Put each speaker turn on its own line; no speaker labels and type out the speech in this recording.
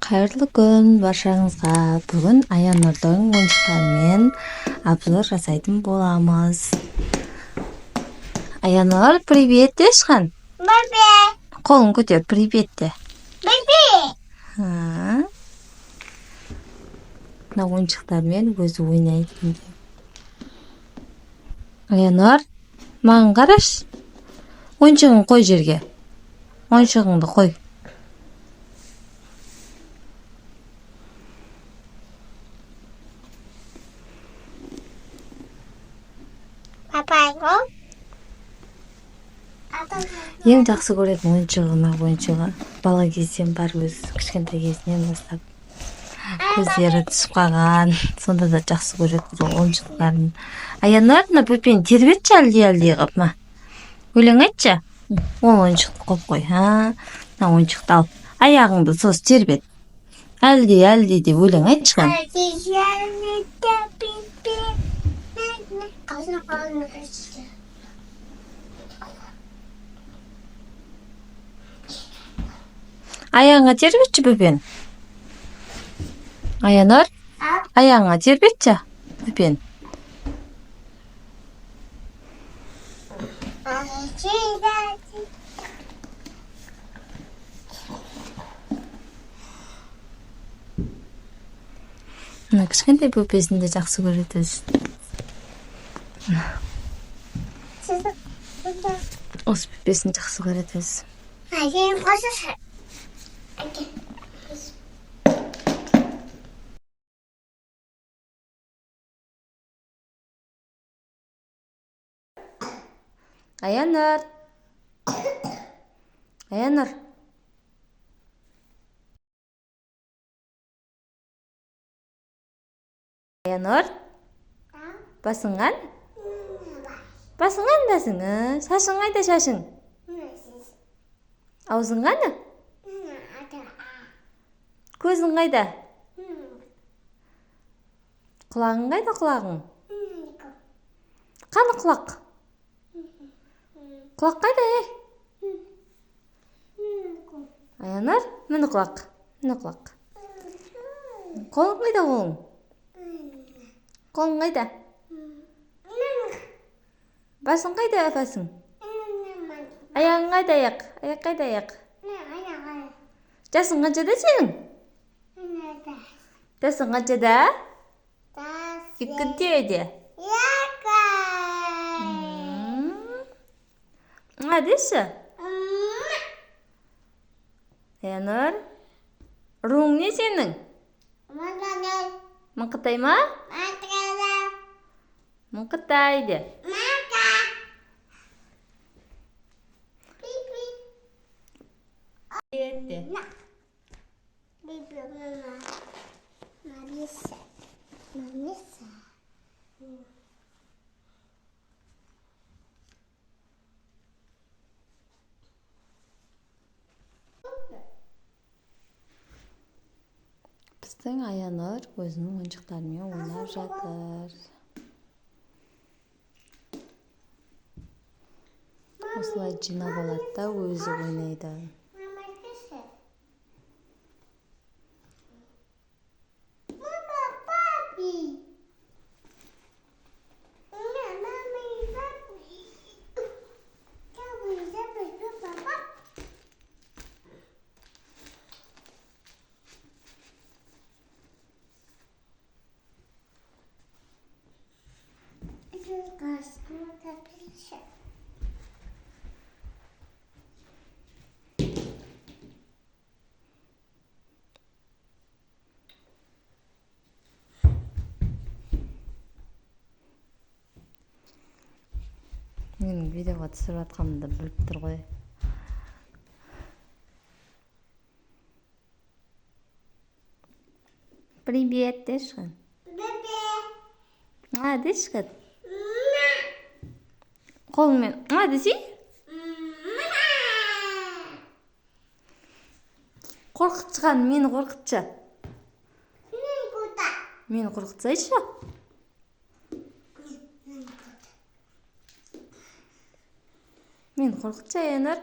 Кайырлуу күн баршаңызга. Бүгүн Аянурдун оюнчуктары менен обзор жасайтын боламыз. Аянур, привет дешкан.
Привет.
Колун көтөр, привет де.
Привет.
Мына оюнчуктар менен өзү ойнойт экен. Аянур, мага караш. Оюнчугуңду кой жерге. Оюнчугуңду кой.
Папайго.
Эң жакшы көрөт оюнчугу. Бала кезден бар өз кичкентай кезинен баштап. Көздөрү түшүп калган. Сонда да жакшы көрөт бул оюнчуктарын. Аянур, мына бөпени тербетчи алди кылып, ма. Өлең айтчы. Ол оюнчукту коюп кой. Мына оюнчукту ал. Аягыңды соз тербет. Алди деп өлең айтчы. Аягыңа тербетчи бөпен. Аянур, аягыңа тербетчи бөпен. Мына кичкентай бөпесин да жакшы көрөт өзү. Осы бөпесин жакшы көрөт өзү. Аянур. Аянур. Аянур. Басыңан? Басыңан басыңы. Шашың кайда шашың? Аузың каны? Көзүң кайда? Кулагың кайда, кулагың? Каны кулак? Кулак кайда, Аянур, мына кулак. Мына кулак. Колуң кайда, колуң? Колуң кайда? Басың кайда, басың? Аягың кайда, аяк? Аяк кайда, аяк? Жасың канчада сенин? Жасың канчада? Экинтеде. Деші? Аянур, руың не сенің? Мыңқытай ма? Мыңқытай де. Біздің Аянур өзінің ойыншықтарымен ойнап жатыр. Осылай жинап алады да өзі ойнайды. Менің видеоға түсіріп атқанымды біліп тұр ғой. Привет дешкан. Дешкан. Қолыңмен десей? Қорқытшыған, мені қорқытшы. Мені қорқытсайшы. Мен қорқытшы, Аянур.